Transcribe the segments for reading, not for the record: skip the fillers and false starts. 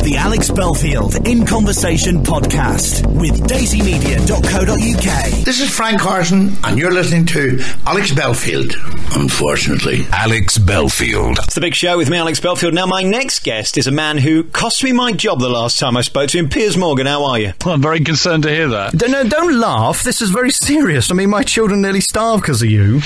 the Alex Belfield In Conversation podcast with daisymedia.co.uk. This is Frank Carson, and you're listening to Alex Belfield, unfortunately. Alex Belfield. It's the big show with me, Alex Belfield. Now, my next guest is a man who cost me my job the last time I spoke to him. Piers Morgan, how are you? Well, I'm very concerned to hear that. Don't laugh. This is very serious. I mean, my children nearly starved because of you.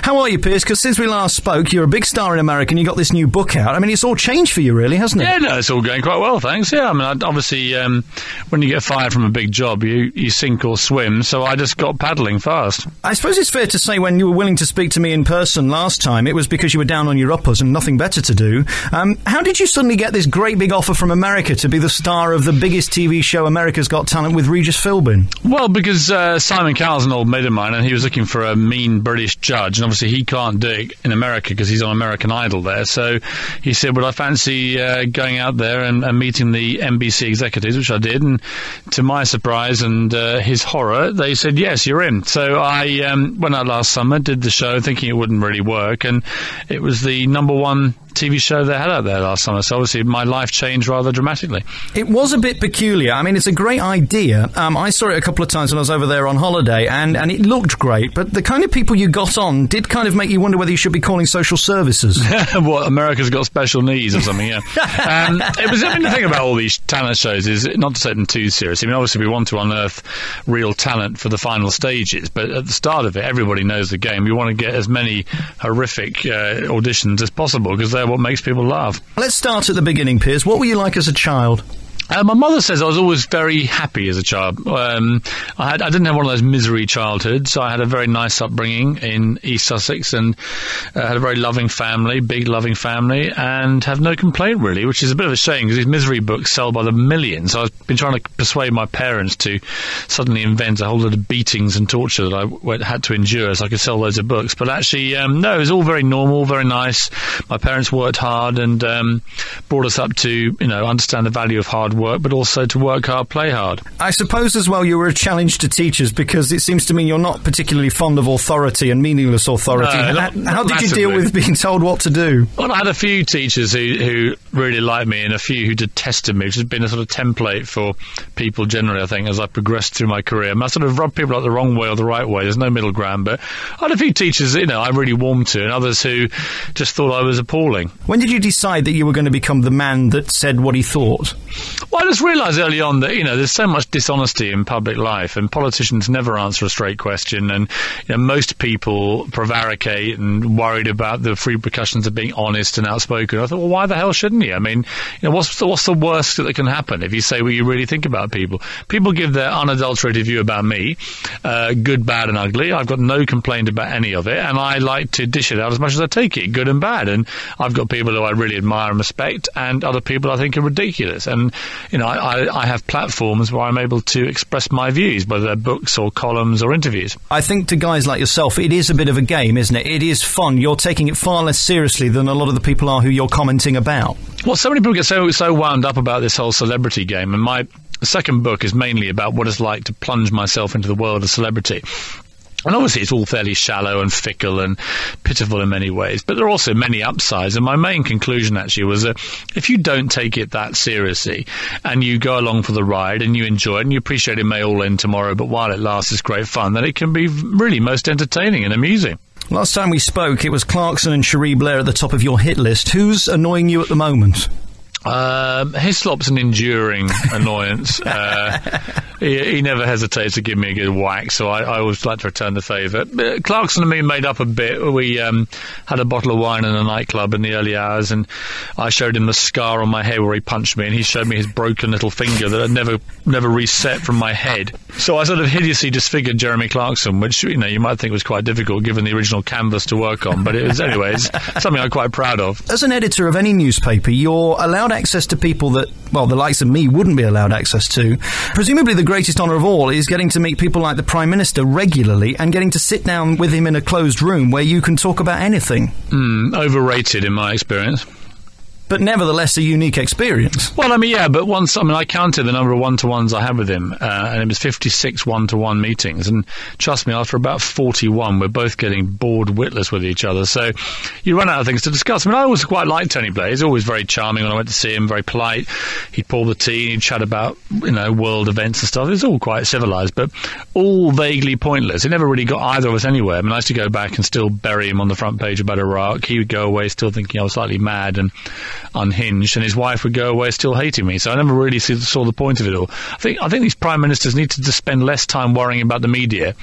How are you, Piers? Because since we last spoke, you're a big star in America and you got this new book out. I mean, it's all changed for you, really, hasn't it? Yeah, no, it's all going quite well, thanks. Yeah, I mean, obviously, when you get fired from a big job, you sink or swim, so I just got paddling fast. I suppose it's fair to say when you were willing to speak to me in person last time, it was because you were down on your uppers and nothing better to do. How did you suddenly get this great big offer from America to be the star of the biggest TV show America's Got Talent with Regis Philbin? Well, because Simon Cowell's an old mate of mine, and he was looking for a mean British judge, and obviously he can't do it in America because he's on American Idol there. So he said, would I fancy going out there and meeting the NBC executives, which I did, and to my surprise and his horror, they said, yes, you're in. So I went out last summer, did the show, thinking it wouldn't really work, and it was the number one TV show they had out there last summer, so obviously my life changed rather dramatically. It was a bit peculiar. I mean, it's a great idea. I saw it a couple of times when I was over there on holiday, and it looked great, but the kind of people you got on did kind of make you wonder whether you should be calling social services. What, America's Got Special Needs or something, yeah. It was, I mean, the thing about all these talent shows is not to take them too seriously. I mean, obviously we want to unearth real talent for the final stages, but at the start of it, everybody knows the game. You want to get as many horrific auditions as possible, because they're what makes people laugh. Let's start at the beginning, Piers. What were you like as a child? My mother says I was always very happy as a child. I didn't have one of those misery childhoods. I had a very nice upbringing in East Sussex and had a very loving family, big loving family, and have no complaint really, which is a bit of a shame because these misery books sell by the millions. So I've been trying to persuade my parents to suddenly invent a whole lot of beatings and torture that I had to endure so I could sell loads of books. But actually, no, it was all very normal, very nice. My parents worked hard and brought us up to, understand the value of hard work, but also to work hard, play hard. I suppose as well you were a challenge to teachers because it seems to me you're not particularly fond of authority and meaningless authority. How did you deal with being told what to do? Well, I had a few teachers who really liked me and a few who detested me, which has been a sort of template for people generally, I think, as I progressed through my career. I sort of rubbed people up the wrong way or the right way. There's no middle ground, but I had a few teachers, I really warmed to, and others who just thought I was appalling. When did you decide that you were going to become the man that said what he thought? Well, I just realised early on that, there's so much dishonesty in public life and politicians never answer a straight question and, most people prevaricate and worried about the repercussions of being honest and outspoken. I thought, well, why the hell shouldn't you? I mean, what's the worst that can happen if you say what you really think about people? People give their unadulterated view about me, good, bad and ugly. I've got no complaint about any of it, and I like to dish it out as much as I take it, good and bad. And I've got people who I really admire and respect and other people I think are ridiculous. And, I have platforms where I'm able to express my views, whether they're books or columns or interviews. I think to guys like yourself, it is a bit of a game, isn't it? It is fun. You're taking it far less seriously than a lot of the people are who you're commenting about. Well, so many people get so wound up about this whole celebrity game, and my second book is mainly about what it's like to plunge myself into the world of celebrity. And obviously it's all fairly shallow and fickle and pitiful in many ways, but there are also many upsides. And my main conclusion actually was that if you don't take it that seriously and you go along for the ride and you enjoy it and you appreciate it may all end tomorrow, but while it lasts it's great fun, then it can be really most entertaining and amusing. Last time we spoke, it was Clarkson and Cherie Blair at the top of your hit list. Who's annoying you at the moment? Hislop's an enduring annoyance. He never hesitates to give me a good whack, so I always like to return the favour. Clarkson and me made up a bit. We had a bottle of wine in a nightclub in the early hours, and I showed him the scar on my head where he punched me, and he showed me his broken little finger that had never reset from my head. So I sort of hideously disfigured Jeremy Clarkson, which you might think was quite difficult given the original canvas to work on, but it was, anyways, something I'm quite proud of. As an editor of any newspaper, you're allowed access to people that, well, the likes of me wouldn't be allowed access to. Presumably the greatest honour of all is getting to meet people like the Prime Minister regularly and getting to sit down with him in a closed room where you can talk about anything. Overrated in my experience. but nevertheless a unique experience. Well, but I counted the number of one-to-ones I had with him, and it was 56 one-to-one meetings. And trust me, after about 41, we're both getting bored witless with each other. So you run out of things to discuss. I always quite liked Tony Blair. He's always very charming when I went to see him, very polite. He'd pour the tea, he'd chat about, world events and stuff. It was all quite civilised, but all vaguely pointless. It never really got either of us anywhere. I used to go back and still bury him on the front page about Iraq. He would go away still thinking I was slightly mad and unhinged, and his wife would go away still hating me. So I never really saw the point of it all. I think these prime ministers need to just spend less time worrying about the media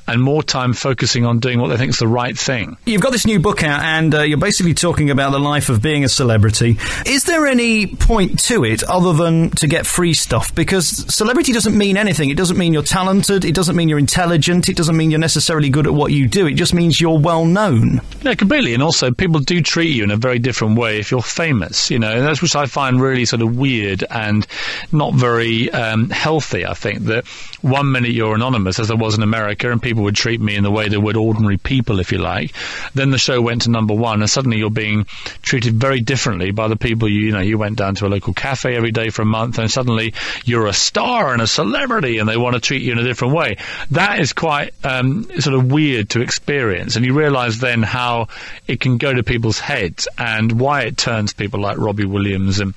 and more time focusing on doing what they think is the right thing. You've got this new book out, and you're basically talking about the life of being a celebrity. Is there any point to it other than to get free stuff? Because celebrity doesn't mean anything. It doesn't mean you're talented. It doesn't mean you're intelligent. It doesn't mean you're necessarily good at what you do. It just means you're well known. Yeah, completely. And also, people do treat you in a very different way if you're famous, and that's which I find really sort of weird and not very healthy. I think that 1 minute you're anonymous, as I was in America, and people would treat me in the way they would ordinary people, if you like. Then the show went to #1, and suddenly you're being treated very differently by the people you went down to a local cafe every day for a month, and suddenly you're a star and a celebrity, and they want to treat you in a different way. That is quite sort of weird to experience, and you realise then how it can go to people's heads and why it turns people like Robbie Williams and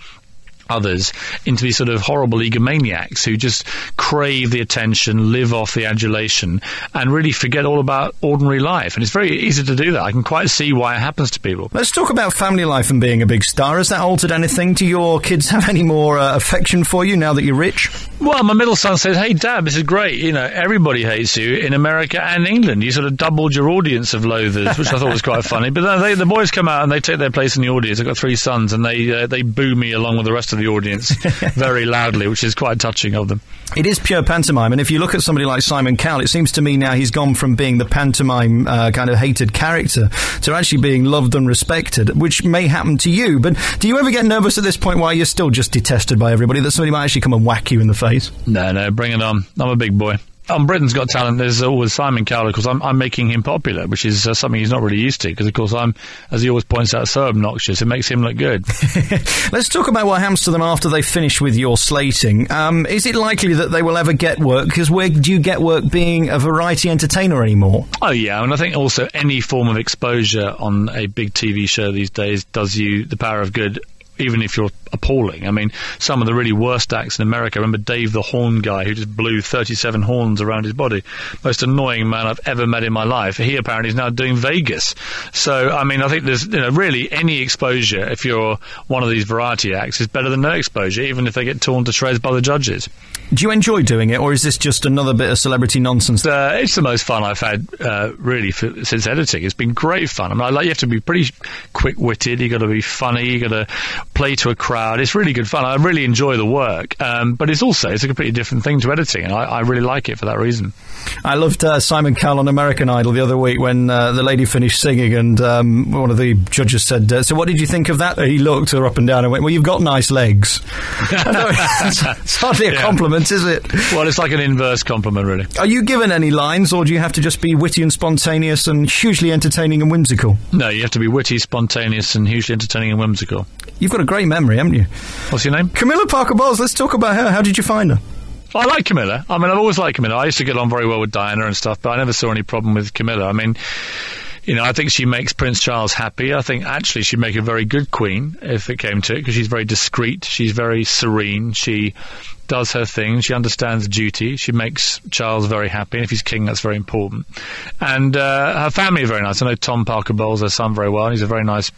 others into these sort of horrible egomaniacs who just crave the attention, live off the adulation, and really forget all about ordinary life. And it's very easy to do that. I can quite see why it happens to people. Let's talk about family life and being a big star. Has that altered anything? Do your kids have any more affection for you now that you're rich? Well, my middle son says, "Hey, Dad, this is great. Everybody hates you in America and England. You sort of doubled your audience of loathers," which I thought was quite funny. But then the boys come out and they take their place in the audience. I've got 3 sons, and they boo me along with the rest of the audience very loudly, which is quite touching of them. It is pure pantomime, and if you look at somebody like Simon Cowell, it seems to me now he's gone from being the pantomime kind of hated character to actually being loved and respected, which may happen to you. But do you ever get nervous at this point while you're still just detested by everybody that somebody might actually come and whack you in the face? No, bring it on. I'm a big boy. On Britain's Got Talent, there's always Simon Cowell, because I'm making him popular, which is something he's not really used to, because, of course, I'm, as he always points out, so obnoxious. It makes him look good. Let's talk about what happens to them after they finish with your slating. Is it likely that they will ever get work? Because where do you get work being a variety entertainer anymore? Oh, yeah, and I think also any form of exposure on a big TV show these days does you the power of good, even if you're appalling. Some of the really worst acts in America. I remember Dave the Horn guy who just blew 37 horns around his body. Most annoying man I've ever met in my life. He apparently is now doing Vegas. So, I think there's, really any exposure, if you're one of these variety acts, is better than no exposure, even if they get torn to shreds by the judges. Do you enjoy doing it, or is this just another bit of celebrity nonsense? It's the most fun I've had, really, since editing. It's been great fun. You have to be pretty quick-witted. You've got to be funny. You've got to play to a crowd. It's really good fun. I really enjoy the work, but it's a completely different thing to editing, and I really like it for that reason. I loved Simon Cowell on American Idol the other week when the lady finished singing, and one of the judges said, "So what did you think of that?" He looked her up and down and went, "Well, you've got nice legs." It's hardly a compliment, is it? Well, it's like an inverse compliment, really. Are you given any lines, or do you have to just be witty and spontaneous and hugely entertaining and whimsical? No, you have to be witty, spontaneous, and hugely entertaining and whimsical. You've got a great memory, haven't you? What's your name? Camilla Parker Bowles. Let's talk about her. How did you find her? I like Camilla. I've always liked Camilla. I used to get on very well with Diana and stuff, but I never saw any problem with Camilla. I think she makes Prince Charles happy. I think actually she'd make a very good queen if it came to it, because she's very discreet. She's very serene. She does her thing. She understands duty. She makes Charles very happy. And if he's king, that's very important. And her family are very nice. I know Tom Parker Bowles, her son, very well. And he's a very nice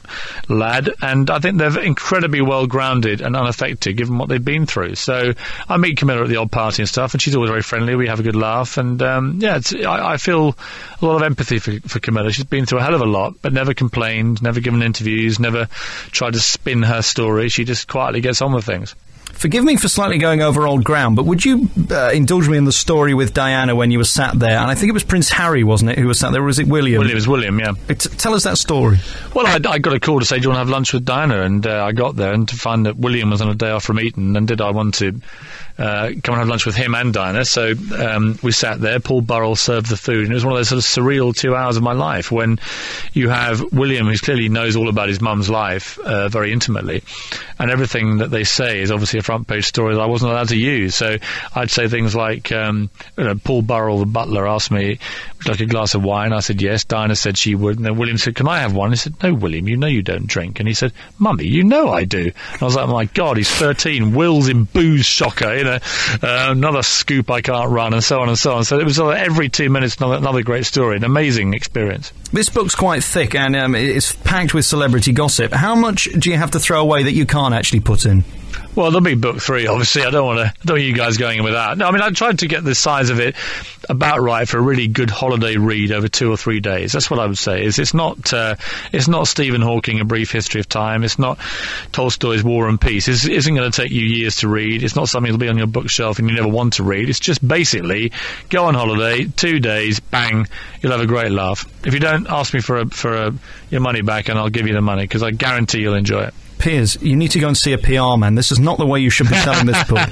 lad. And I think they're incredibly well-grounded and unaffected, given what they've been through. So I meet Camilla at the odd party and stuff, and she's always very friendly. We have a good laugh. And, I feel a lot of empathy for Camilla. She's been through a hell of a lot, but never complained, never given interviews, never tried to spin her story. She just quietly gets on with things. Forgive me for slightly going over old ground, but would you indulge me in the story with Diana when you were sat there? And I think it was Prince Harry, wasn't it, who was sat there, or was it William? Well, it was William, yeah. Tell us that story. Well, I got a call to say, do you want to have lunch with Diana? And I got there, and to find that William was on a day off from Eton, and did I want to come and have lunch with him and Diana? So we sat there, Paul Burrell served the food, and it was one of those sort of surreal 2 hours of my life when you have William, who clearly knows all about his mum's life very intimately, and everything that they say is obviously a front page story that I wasn't allowed to use. So I'd say things like, Paul Burrell, the butler, asked me, would you like a glass of wine? I said yes. Diana said she would, and then William said, can I have one? I said, no, William, you know you don't drink. And he said, Mummy, you know I do. And I was like, oh my God, he's 13, Will's in booze, shocker, another scoop I can't run, and so on and so on. So it was every 2 minutes another great story, an amazing experience. This book's quite thick, and it's packed with celebrity gossip. How much do you have to throw away that you can't actually put in? Well, there'll be book 3, obviously. I don't want you guys going in with that. No, I mean, I tried to get the size of it about right for a really good holiday read over 2 or 3 days. That's what I would say. It's not Stephen Hawking, A Brief History of Time. It's not Tolstoy's War and Peace. It isn't going to take you years to read. It's not something that'll be on your bookshelf and you never want to read. It's just basically go on holiday, 2 days, bang, you'll have a great laugh. If you don't, ask me for your money back and I'll give you the money, because I guarantee you'll enjoy it. Piers, you need to go and see a PR man. This is not the way you should be telling this book.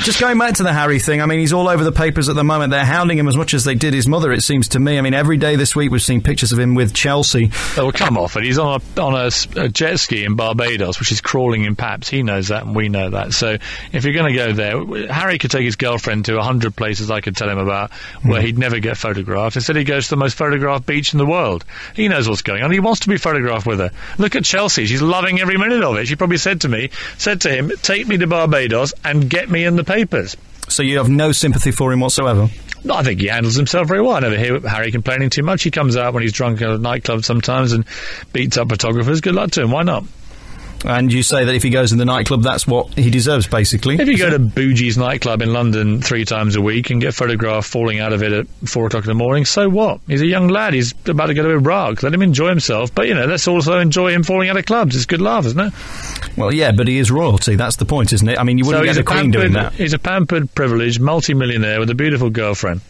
Just going back to the Harry thing, I mean, he's all over the papers at the moment. They're hounding him as much as they did his mother, it seems to me. I mean, every day this week we've seen pictures of him with Chelsea. Oh, well, come off it. He's on a jet ski in Barbados, which is crawling in paps. He knows that and we know that. So if you're going to go there, Harry could take his girlfriend to 100 places I could tell him about where he'd never get photographed. Instead, he goes to the most photographed beach in the world. He knows what's going on. He wants to be photographed with her. Look at Chelsea. She's loving every minute of it. She probably said to him, take me to Barbados and get me in the papers. So you have no sympathy for him whatsoever? No, I think he handles himself very well. I never hear Harry complaining too much. He comes out when he's drunk at a nightclub sometimes and beats up photographers. Good luck to him. Why not? And you say that if he goes in the nightclub, that's what he deserves, basically? If you go to Boogie's nightclub in London 3 times a week and get photographed falling out of it at 4 o'clock in the morning, so what? He's a young lad. He's about to go to Iraq. Let him enjoy himself. But, let's also enjoy him falling out of clubs. It's a good laugh, isn't it? Well, yeah, but he is royalty. That's the point, isn't it? I mean, you wouldn't get the Queen doing that. He's a pampered, privileged, multi-millionaire with a beautiful girlfriend,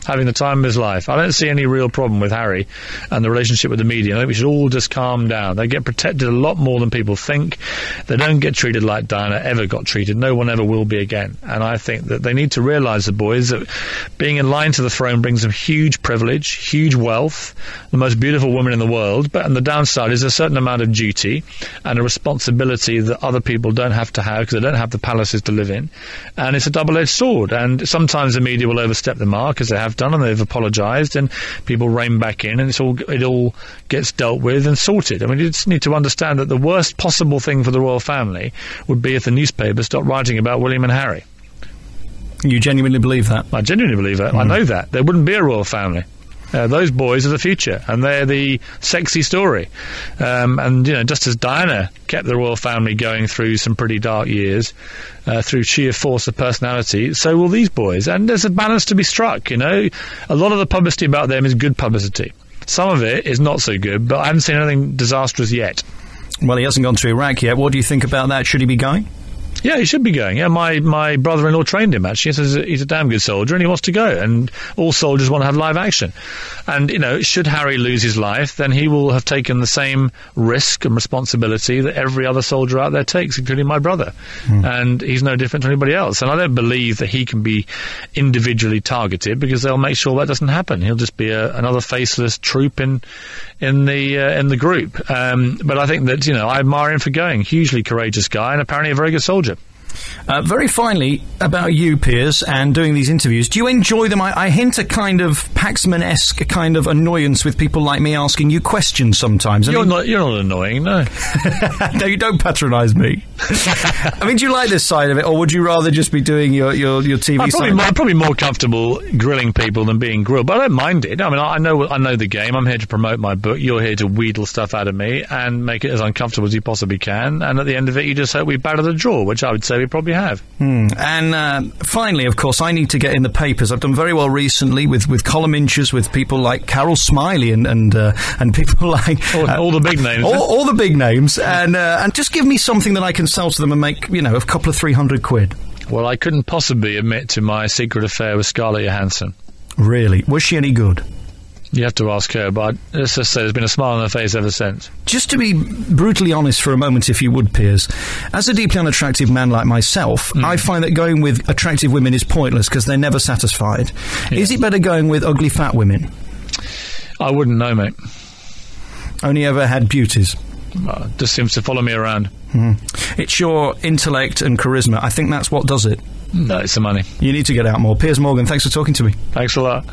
having the time of his life. I don't see any real problem with Harry and the relationship with the media. I think we should all just calm down. They get protected a lot more than people think. They don't get treated like Diana ever got treated. No one ever will be again. And I think that they need to realise, the boys, that being in line to the throne brings them huge privilege, huge wealth, the most beautiful woman in the world. And the downside is a certain amount of duty and a responsibility that other people don't have to have because they don't have the palaces to live in. And it's a double-edged sword. And sometimes the media will overstep the mark, as they have done, and they've apologised, and people rein back in, and it all gets dealt with and sorted. I mean, you just need to understand that the worst possible thing for the royal family would be if the newspapers stopped writing about William and Harry. You genuinely believe that? I genuinely believe that. I know that. There wouldn't be a royal family. Those boys are the future, and they're the sexy story. And just as Diana kept the royal family going through some pretty dark years, through sheer force of personality, so will these boys. And there's a balance to be struck, A lot of the publicity about them is good publicity. Some of it is not so good, but I haven't seen anything disastrous yet. Well, he hasn't gone to Iraq yet. What do you think about that? Should he be going? Yeah, he should be going. Yeah, my brother-in-law trained him, actually. He says he's a damn good soldier and he wants to go. And all soldiers want to have live action. And, should Harry lose his life, then he will have taken the same risk and responsibility that every other soldier out there takes, including my brother. And he's no different to anybody else. And I don't believe that he can be individually targeted, because they'll make sure that doesn't happen. He'll just be another faceless troop in the group. But I think that, I admire him for going. Hugely courageous guy and apparently a very good soldier. Very finally, about you, Piers, and doing these interviews, do you enjoy them? I hint a kind of Paxman-esque kind of annoyance with people like me asking you questions sometimes. You're not annoying, no. No, you don't patronise me. I mean, do you like this side of it, or would you rather just be doing your TV side? I'm probably more comfortable grilling people than being grilled, but I don't mind it. I mean, I know the game. I'm here to promote my book. You're here to wheedle stuff out of me and make it as uncomfortable as you possibly can. And at the end of it, you just hope we batter the draw, which I would say we probably have. And finally, of course, I need to get in the papers. I've done very well recently with column inches with people like Carol Smiley and people like all the big names. All the big names, and just give me something that I can sell to them and make, you know, a couple of £300. Well, I couldn't possibly admit to my secret affair with Scarlett Johansson. Really? Was she any good? You have to ask her, but let's just say there's been a smile on her face ever since. Just to be brutally honest for a moment, if you would, Piers, as a deeply unattractive man like myself, I find that going with attractive women is pointless because they're never satisfied. Yeah. Is it better going with ugly fat women? I wouldn't know, mate. Only ever had beauties? Just seems to follow me around. It's your intellect and charisma. I think that's what does it. No, it's the money. You need to get out more. Piers Morgan, thanks for talking to me. Thanks a lot.